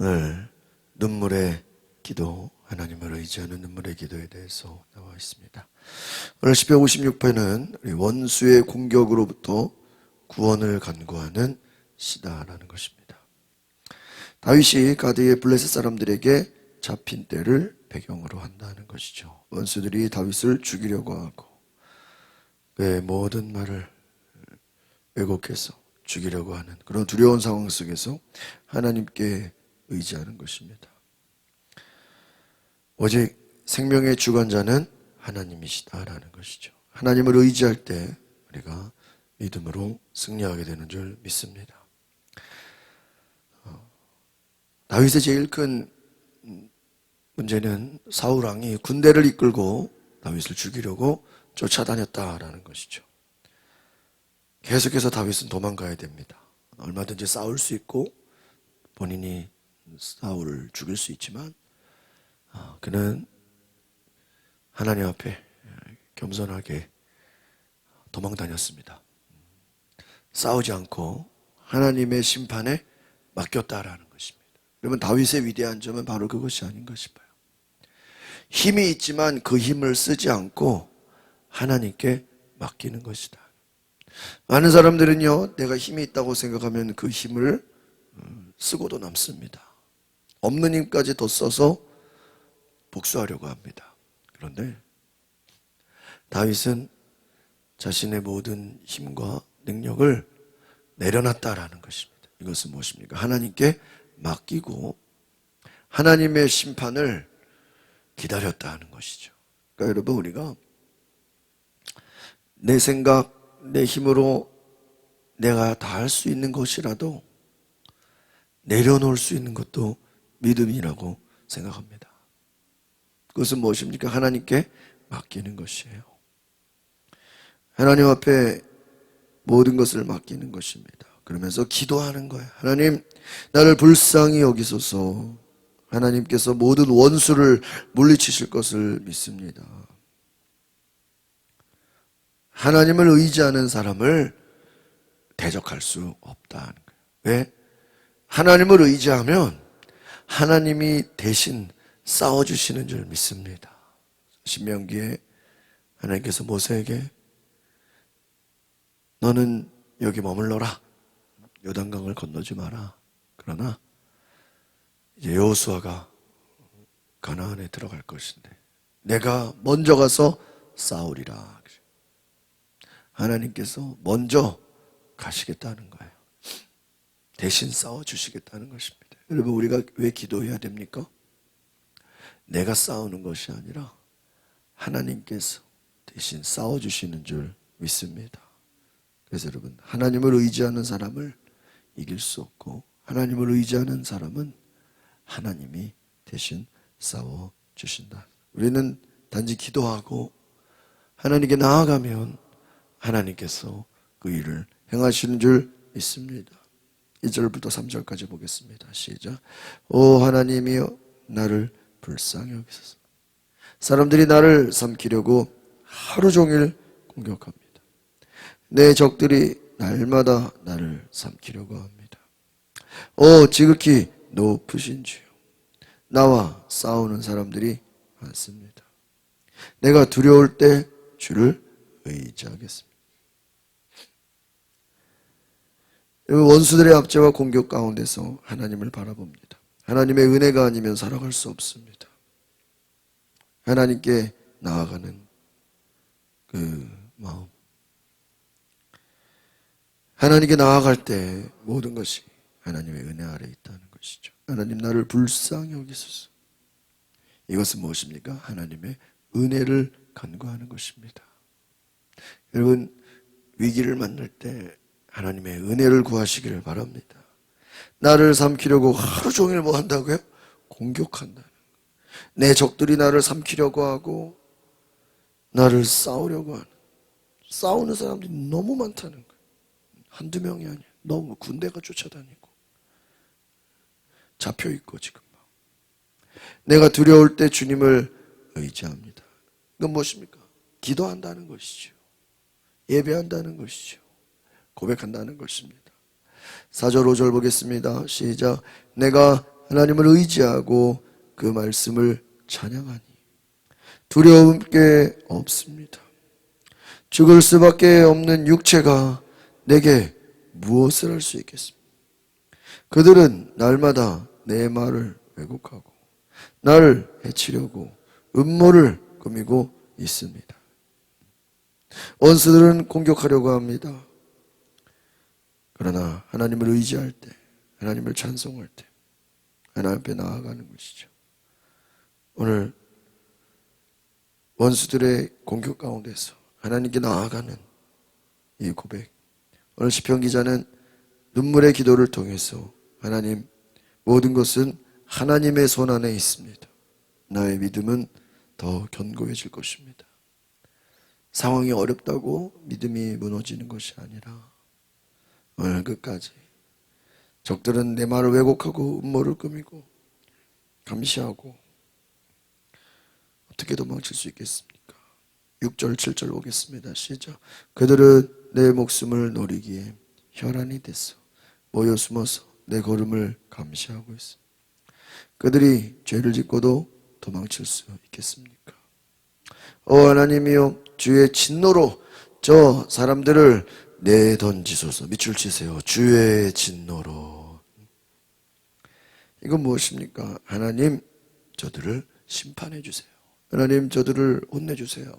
오늘 눈물의 기도, 하나님을 의지하는 눈물의 기도에 대해서 나와 있습니다. 오늘 시편 56편은 원수의 공격으로부터 구원을 간구하는 시다라는 것입니다. 다윗이 가드의 블레셋 사람들에게 잡힌 때를 배경으로 한다는 것이죠. 원수들이 다윗을 죽이려고 하고 그의 모든 말을 왜곡해서 죽이려고 하는 그런 두려운 상황 속에서 하나님께 의지하는 것입니다. 오직 생명의 주관자는 하나님이시다라는 것이죠. 하나님을 의지할 때 우리가 믿음으로 승리하게 되는 줄 믿습니다. 다윗의 제일 큰 문제는 사울 왕이 군대를 이끌고 다윗을 죽이려고 쫓아다녔다라는 것이죠. 계속해서 다윗은 도망가야 됩니다. 얼마든지 싸울 수 있고 본인이 사울을 죽일 수 있지만 그는 하나님 앞에 겸손하게 도망 다녔습니다. 싸우지 않고 하나님의 심판에 맡겼다라는 것입니다. 여러분, 다윗의 위대한 점은 바로 그것이 아닌가 싶어요. 힘이 있지만 그 힘을 쓰지 않고 하나님께 맡기는 것이다. 많은 사람들은요, 내가 힘이 있다고 생각하면 그 힘을 쓰고도 남습니다. 없는 힘까지 더 써서 복수하려고 합니다. 그런데 다윗은 자신의 모든 힘과 능력을 내려놨다라는 것입니다. 이것은 무엇입니까? 하나님께 맡기고 하나님의 심판을 기다렸다는 것이죠. 그러니까 여러분, 우리가 내 생각, 내 힘으로 내가 다 할 수 있는 것이라도 내려놓을 수 있는 것도 믿음이라고 생각합니다. 그것은 무엇입니까? 하나님께 맡기는 것이에요. 하나님 앞에 모든 것을 맡기는 것입니다. 그러면서 기도하는 거예요. 하나님, 나를 불쌍히 여기소서. 하나님께서 모든 원수를 물리치실 것을 믿습니다. 하나님을 의지하는 사람을 대적할 수 없다는 거예요. 왜? 하나님을 의지하면 하나님이 대신 싸워주시는 줄 믿습니다. 신명기에 하나님께서 모세에게 너는 여기 머물러라. 요단강을 건너지 마라. 그러나 이제 여호수아가 가나안에 들어갈 것인데 내가 먼저 가서 싸우리라. 하나님께서 먼저 가시겠다는 거예요. 대신 싸워주시겠다는 것입니다. 여러분, 우리가 왜 기도해야 됩니까? 내가 싸우는 것이 아니라 하나님께서 대신 싸워주시는 줄 믿습니다. 그래서 여러분, 하나님을 의지하는 사람을 이길 수 없고 하나님을 의지하는 사람은 하나님이 대신 싸워주신다. 우리는 단지 기도하고 하나님께 나아가면 하나님께서 그 일을 행하시는 줄 믿습니다. 2절부터 3절까지 보겠습니다. 시작. 오 하나님이여, 나를 불쌍히 여기소서. 사람들이 나를 삼키려고 하루 종일 공격합니다. 내 적들이 날마다 나를 삼키려고 합니다. 오 지극히 높으신 주여, 나와 싸우는 사람들이 많습니다. 내가 두려울 때 주를 의지하겠습니다. 원수들의 압제와 공격 가운데서 하나님을 바라봅니다. 하나님의 은혜가 아니면 살아갈 수 없습니다. 하나님께 나아가는 그 마음, 하나님께 나아갈 때 모든 것이 하나님의 은혜 아래 있다는 것이죠. 하나님, 나를 불쌍히 여기소서. 이것은 무엇입니까? 하나님의 은혜를 간구하는 것입니다. 여러분, 위기를 만날 때 하나님의 은혜를 구하시기를 바랍니다. 나를 삼키려고 하루 종일 뭐 한다고요? 공격한다는 거예요. 내 적들이 나를 삼키려고 하고 나를 싸우려고 하는, 싸우는 사람들이 너무 많다는 거예요. 한두 명이 아니야. 너무 군대가 쫓아다니고 잡혀있고 지금 막. 내가 두려울 때 주님을 의지합니다. 이건 무엇입니까? 기도한다는 것이죠. 예배한다는 것이죠. 고백한다는 것입니다. 4절 5절 보겠습니다. 시작. 내가 하나님을 의지하고 그 말씀을 찬양하니 두려움 게 없습니다. 죽을 수밖에 없는 육체가 내게 무엇을 할 수 있겠습니까? 그들은 날마다 내 말을 왜곡하고 나를 해치려고 음모를 꾸미고 있습니다. 원수들은 공격하려고 합니다. 그러나 하나님을 의지할 때, 하나님을 찬송할 때 하나님 앞에 나아가는 것이죠. 오늘 원수들의 공격 가운데서 하나님께 나아가는 이 고백, 오늘 시편 기자는 눈물의 기도를 통해서 하나님, 모든 것은 하나님의 손 안에 있습니다. 나의 믿음은 더 견고해질 것입니다. 상황이 어렵다고 믿음이 무너지는 것이 아니라 오늘 끝까지 적들은 내 말을 왜곡하고 음모를 꾸미고 감시하고 어떻게 도망칠 수 있겠습니까? 6절 7절 보겠습니다. 시작. 그들은 내 목숨을 노리기에 혈안이 됐어 모여 숨어서 내 걸음을 감시하고 있어. 그들이 죄를 짓고도 도망칠 수 있겠습니까? 하나님이여, 주의 진노로 저 사람들을 내던지소서. 밑줄 치세요. 주의 진노로. 이건 무엇입니까? 하나님, 저들을 심판해 주세요. 하나님, 저들을 혼내주세요.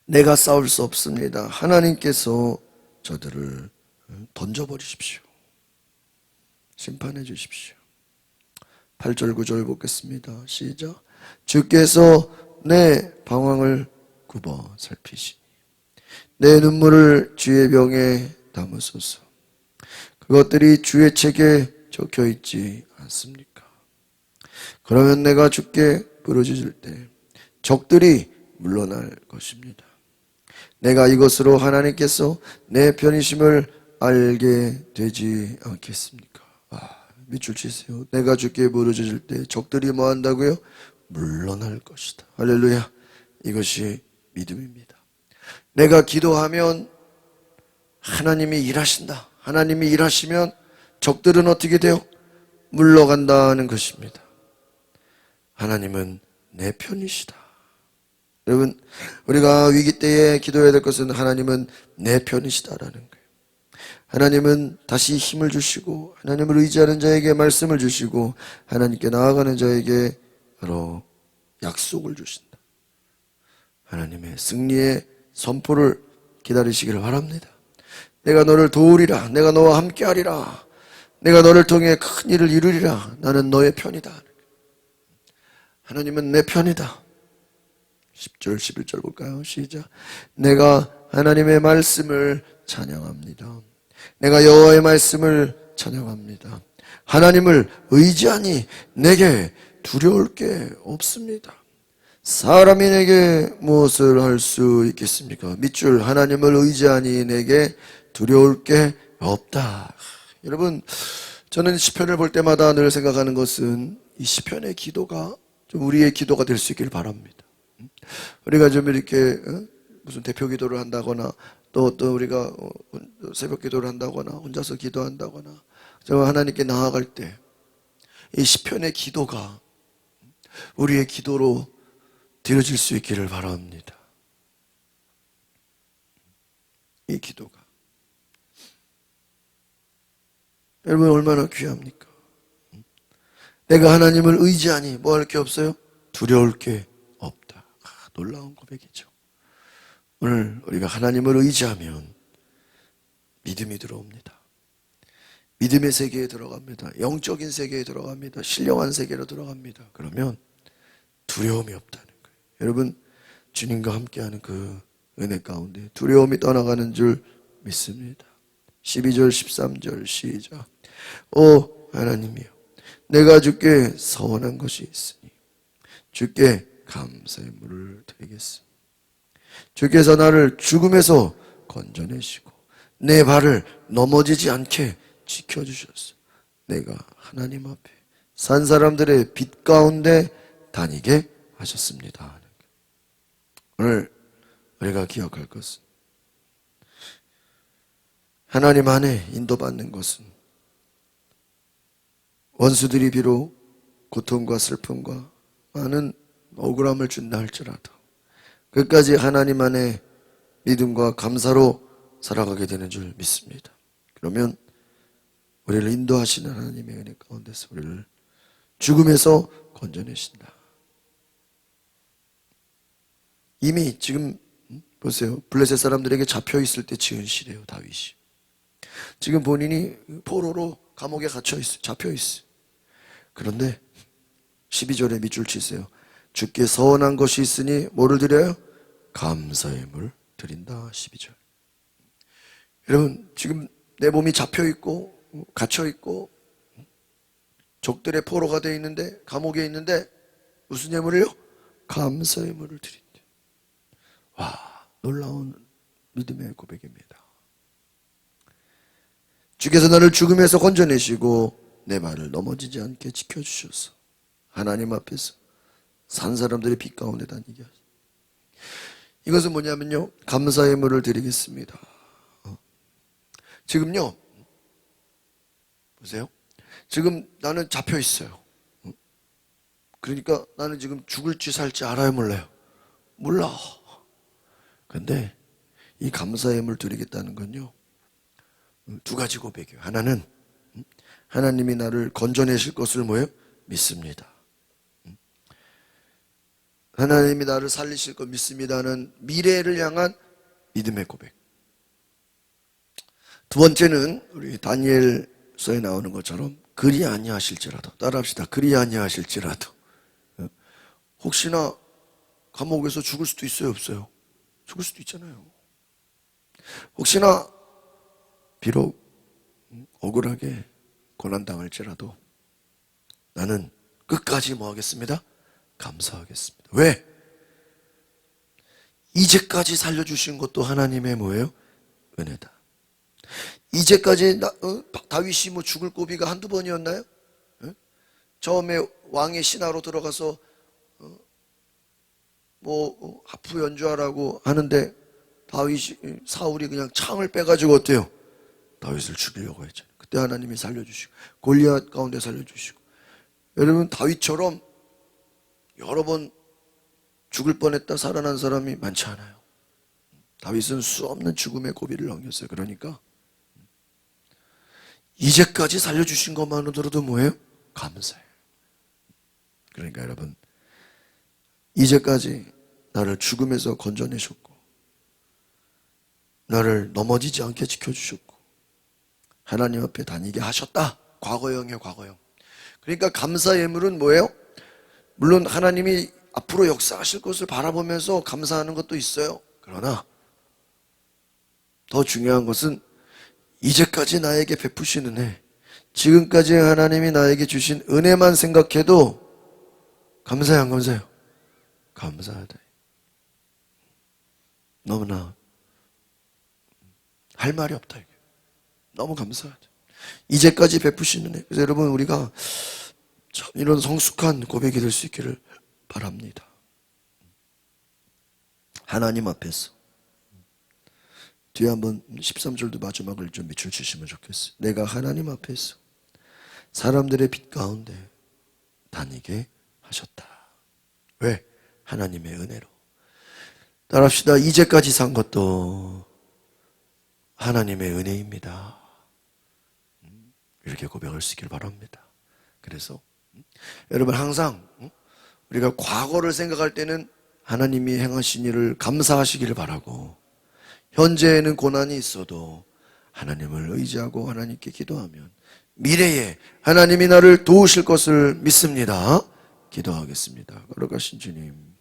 내가 싸울 수 없습니다. 하나님께서 저들을 던져버리십시오. 심판해 주십시오. 8절 9절 보겠습니다. 시작. 주께서 내 방황을 굽어 살피시니 내 눈물을 주의 병에 담으소서. 그것들이 주의 책에 적혀있지 않습니까? 그러면 내가 주께 부르짖을 때 적들이 물러날 것입니다. 내가 이것으로 하나님께서 내 편이심을 알게 되지 않겠습니까? 밑줄 치세요. 내가 주께 부르짖을 때 적들이 뭐 한다고요? 물러날 것이다. 할렐루야. 이것이 믿음입니다. 내가 기도하면 하나님이 일하신다. 하나님이 일하시면 적들은 어떻게 돼요? 물러간다는 것입니다. 하나님은 내 편이시다. 여러분, 우리가 위기 때에 기도해야 될 것은 하나님은 내 편이시다라는 거예요. 하나님은 다시 힘을 주시고 하나님을 의지하는 자에게 말씀을 주시고 하나님께 나아가는 자에게 바로 약속을 주신다. 하나님의 승리의 선포를 기다리시기를 바랍니다. 내가 너를 도우리라. 내가 너와 함께하리라. 내가 너를 통해 큰 일을 이루리라. 나는 너의 편이다. 하나님은 내 편이다. 10절 11절 볼까요? 시작. 내가 하나님의 말씀을 찬양합니다. 내가 여호와의 말씀을 찬양합니다. 하나님을 의지하니 내게 두려울 게 없습니다. 사람이 내게 무엇을 할 수 있겠습니까? 밑줄. 하나님을 의지하니 내게 두려울 게 없다. 여러분, 저는 시편을 볼 때마다 늘 생각하는 것은 이 시편의 기도가 좀 우리의 기도가 될 수 있길 바랍니다. 우리가 좀 이렇게 무슨 대표 기도를 한다거나 또 우리가 새벽 기도를 한다거나 혼자서 기도한다거나 저 하나님께 나아갈 때 이 시편의 기도가 우리의 기도로 드려질 수 있기를 바랍니다. 이 기도가 여러분 얼마나 귀합니까? 내가 하나님을 의지하니 뭐 할 게 없어요? 두려울 게 없다. 놀라운 고백이죠. 오늘 우리가 하나님을 의지하면 믿음이 들어옵니다. 믿음의 세계에 들어갑니다. 영적인 세계에 들어갑니다. 신령한 세계로 들어갑니다. 그러면 두려움이 없다는 거예요. 여러분, 주님과 함께하는 그 은혜 가운데 두려움이 떠나가는 줄 믿습니다. 12절 13절 시작. 오 하나님이여, 내가 주께 서원한 것이 있으니 주께 감사의 물을 드리겠습니다. 주께서 나를 죽음에서 건져내시고 내 발을 넘어지지 않게 지켜주셨어. 내가 하나님 앞에 산 사람들의 빛 가운데 다니게 하셨습니다. 오늘 우리가 기억할 것은 하나님 안에 인도받는 것은 원수들이 비록 고통과 슬픔과 많은 억울함을 준다 할지라도 끝까지 하나님 안에 믿음과 감사로 살아가게 되는 줄 믿습니다. 그러면 우리를 인도하시는 하나님의 은혜 가운데서 우리를 죽음에서 건져내신다. 이미 지금 보세요. 블레셋 사람들에게 잡혀있을 때 지은 시래요, 다윗이. 지금 본인이 포로로 감옥에 갇혀있어요. 잡혀있어요. 그런데 12절에 밑줄 치세요. 주께 서원한 것이 있으니 뭐를 드려요? 감사의 물 드린다. 12절. 여러분, 지금 내 몸이 잡혀있고 갇혀있고 적들의 포로가 되어 있는데, 감옥에 있는데 무슨 예물이요? 감사의 물을 드린다. 와, 놀라운 믿음의 고백입니다. 주께서 나를 죽음에서 건져내시고 내 발을 넘어지지 않게 지켜주셔서 하나님 앞에서 산 사람들의 빛 가운데 다니게 하소서. 이것은 뭐냐면요, 감사의 물을 드리겠습니다. 지금요, 보세요. 지금 나는 잡혀 있어요. 그러니까 나는 지금 죽을지 살지 알아요, 몰라요? 몰라. 근데 이 감사의 물 드리겠다는 건요, 두 가지 고백이에요. 하나는 하나님이 나를 건져내실 것을 뭐예요? 믿습니다. 하나님이 나를 살리실 것 믿습니다는 미래를 향한 믿음의 고백. 두 번째는 우리 다니엘서에 나오는 것처럼 그리 아니하실지라도, 따라합시다. 그리 아니하실지라도. 혹시나 감옥에서 죽을 수도 있어요, 없어요? 죽을 수도 있잖아요. 혹시나 비록 억울하게 고난당할지라도 나는 끝까지 뭐 하겠습니다? 감사하겠습니다. 왜? 이제까지 살려주신 것도 하나님의 뭐예요? 은혜다. 이제까지 다윗이 뭐 죽을 고비가 한두 번이었나요? 처음에 왕의 신하로 들어가서 하프 연주하라고 하는데 사울이 그냥 창을 빼가지고 어때요? 다윗을 죽이려고 했잖아요. 그때 하나님이 살려주시고 골리앗 가운데 살려주시고. 여러분, 다윗처럼 여러 번 죽을 뻔했다 살아난 사람이 많지 않아요. 다윗은 수없는 죽음의 고비를 넘겼어요. 그러니까 이제까지 살려주신 것만으로도 뭐예요? 감사해요. 그러니까 여러분, 이제까지 나를 죽음에서 건져내셨고 나를 넘어지지 않게 지켜주셨고 하나님 앞에 다니게 하셨다. 과거형이에요, 과거형. 그러니까 감사 예물은 뭐예요? 물론 하나님이 앞으로 역사하실 것을 바라보면서 감사하는 것도 있어요. 그러나 더 중요한 것은 이제까지 나에게 베푸신 은혜, 지금까지 하나님이 나에게 주신 은혜만 생각해도 감사해요, 안 감사해요? 감사하다. 너무나 할 말이 없다. 이게. 너무 감사하다. 이제까지 베푸신 은혜. 그래서 여러분, 우리가 참 이런 성숙한 고백이 될 수 있기를 바랍니다. 하나님 앞에서. 뒤에 한번 13절도 마지막을 좀 밑줄 치시면 좋겠어요. 내가 하나님 앞에서 사람들의 빛 가운데 다니게 하셨다. 왜? 하나님의 은혜로. 따라합시다. 이제까지 산 것도 하나님의 은혜입니다. 이렇게 고백할 수 있길 바랍니다. 그래서 여러분, 항상 우리가 과거를 생각할 때는 하나님이 행하신 일을 감사하시기를 바라고, 현재에는 고난이 있어도 하나님을 의지하고 하나님께 기도하면 미래에 하나님이 나를 도우실 것을 믿습니다. 기도하겠습니다. 걸어가신 주님,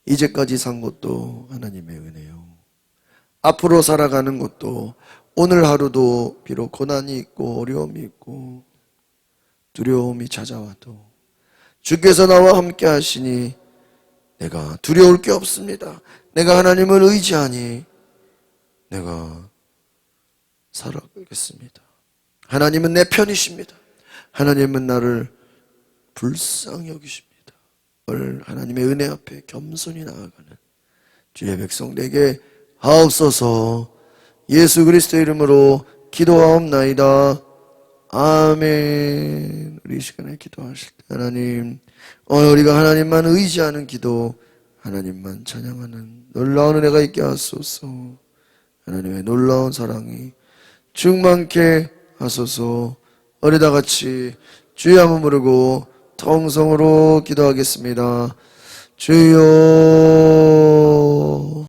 이제까지 산 것도 하나님의 은혜요, 앞으로 살아가는 것도 오늘 하루도 비록 고난이 있고 어려움이 있고 두려움이 찾아와도 주께서 나와 함께 하시니 내가 두려울 게 없습니다. 내가 하나님을 의지하니 내가 살아가겠습니다. 하나님은 내 편이십니다. 하나님은 나를 불쌍히 여기십니다. 오늘 하나님의 은혜 앞에 겸손히 나아가는 주의 백성 되게 하옵소서. 예수 그리스도 이름으로 기도하옵나이다. 아멘. 우리 이 시간에 기도하실 때 하나님, 오늘 우리가 하나님만 의지하는 기도, 하나님만 찬양하는 놀라운 은혜가 있게 하소서. 하나님의 놀라운 사랑이 충만케 하소서. 어리다 같이 주의 한번 부르고 통성으로 기도하겠습니다. 주여.